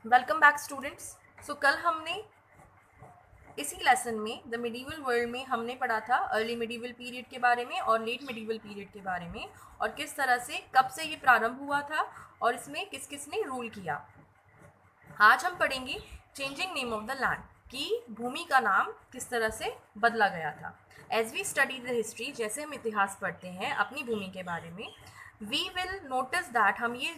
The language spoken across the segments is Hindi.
Welcome back students. सो कल हमने इसी लेसन में द मिडीवल वर्ल्ड में हमने पढ़ा था अर्ली मिडीवल पीरियड के बारे में और लेट मिडीवल पीरियड के बारे में, और किस तरह से कब से ये प्रारंभ हुआ था और इसमें किस किस ने रूल किया। आज हम पढ़ेंगे changing name of the land, कि भूमि का नाम किस तरह से बदला गया था। As we study the history, जैसे हम इतिहास पढ़ते हैं अपनी भूमि के बारे में, वी विल नोटिस दैट, हम ये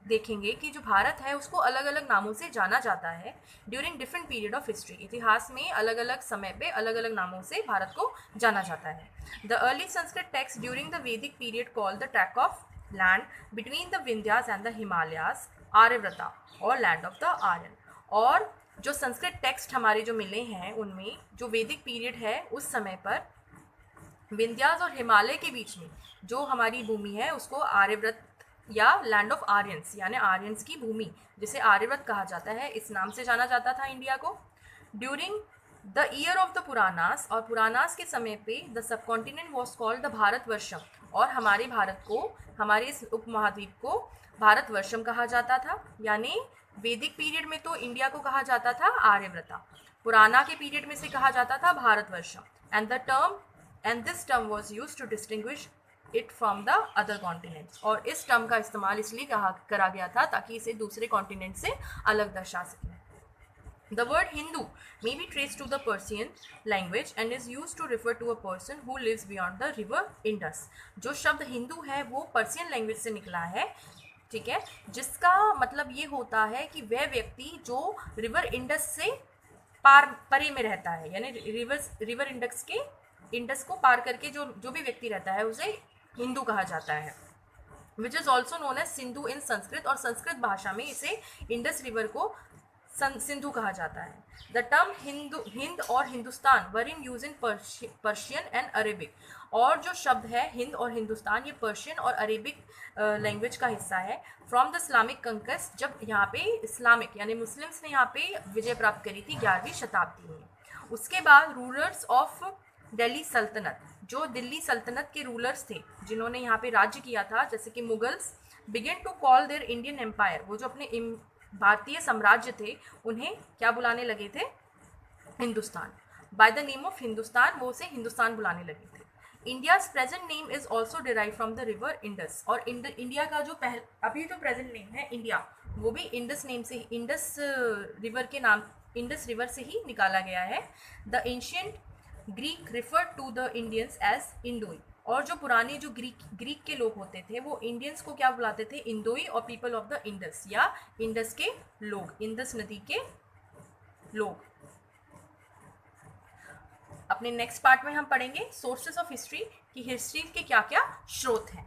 देखेंगे कि जो भारत है उसको अलग अलग नामों से जाना जाता है during different period of history. इतिहास में अलग अलग समय पे अलग अलग नामों से भारत को जाना जाता है। The early Sanskrit text during the Vedic period called the track of land between the Vindhyas and the Himalayas Aryavarta or land of the Aryan. और जो संस्कृत टेक्स्ट हमारे जो मिले हैं उनमें जो वैदिक पीरियड है उस समय पर विंध्यास और हिमालय के बीच में जो हमारी भूमि है उसको आर्यव्रत या लैंड ऑफ आर्यंस यानी आर्यंस की भूमि, जिसे आर्यव्रत कहा जाता है, इस नाम से जाना जाता था इंडिया को। During the year of the Puranas, और पुरानास के समय पे the subcontinent was called the Bharatvarsham, और हमारे भारत को, हमारे इस उपमहाद्वीप को भारतवर्षम कहा जाता था। यानी वैदिक पीरियड में तो इंडिया को कहा जाता था आर्यव्रता, पुराना के पीरियड में से कहा जाता था Bharatvarsham. And this term was use to distinguish it from the other continents, और इस टर्म का इस्तेमाल इसलिए करा गया था ताकि इसे दूसरे कॉन्टिनेंट से अलग दर्शा सके। The word Hindu may be traced to the Persian language and is used to refer to a person who lives beyond the river Indus. जो शब्द हिंदू है वो पर्सियन लैंग्वेज से निकला है, ठीक है, जिसका मतलब ये होता है कि वह व्यक्ति जो रिवर इंडस से परे में रहता है, यानी रिवर इंडस को पार करके जो भी व्यक्ति रहता है उसे हिंदू कहा जाता है। Which is also known as Sindhu in Sanskrit, और संस्कृत भाषा में इसे इंडस रिवर को सिंधु कहा जाता है। द टर्म हिंद और Hindustan were in use in Persian and Arabic, और जो शब्द है हिंद और हिंदुस्तान ये पर्शियन और अरेबिक लैंग्वेज का हिस्सा है। फ्रॉम द इस्लामिक कंक्वेस्ट, जब यहाँ पे इस्लामिक यानी मुस्लिम्स ने यहाँ पे विजय प्राप्त करी थी 11वीं शताब्दी में। उसके बाद रूलर्स ऑफ दिल्ली सल्तनत, जो दिल्ली सल्तनत के रूलर्स थे जिन्होंने यहाँ पे राज्य किया था, जैसे कि Mughals, begin to call their Indian empire, वो जो अपने भारतीय साम्राज्य थे उन्हें क्या बुलाने लगे थे, Hindustan. By the name of Hindustan, वो उसे हिंदुस्तान बुलाने लगे थे। India's present name is also derive from the river Indus, और इंडिया का जो अभी जो प्रेजेंट नेम है इंडिया, वो भी इंडस नेम से, इंडस रिवर के नाम, इंडस रिवर से ही निकाला गया है। The ancient Greek refer to the Indians as Indoi, और जो पुराने जो ग्रीक के लोग होते थे वो इंडियंस को क्या बुलाते थे, इंडोई, और पीपल ऑफ द इंडस या इंडस के लोग, इंडस नदी के लोग। अपने नेक्स्ट पार्ट में हम पढ़ेंगे सोर्सेस ऑफ हिस्ट्री, कि हिस्ट्री के क्या क्या स्रोत हैं।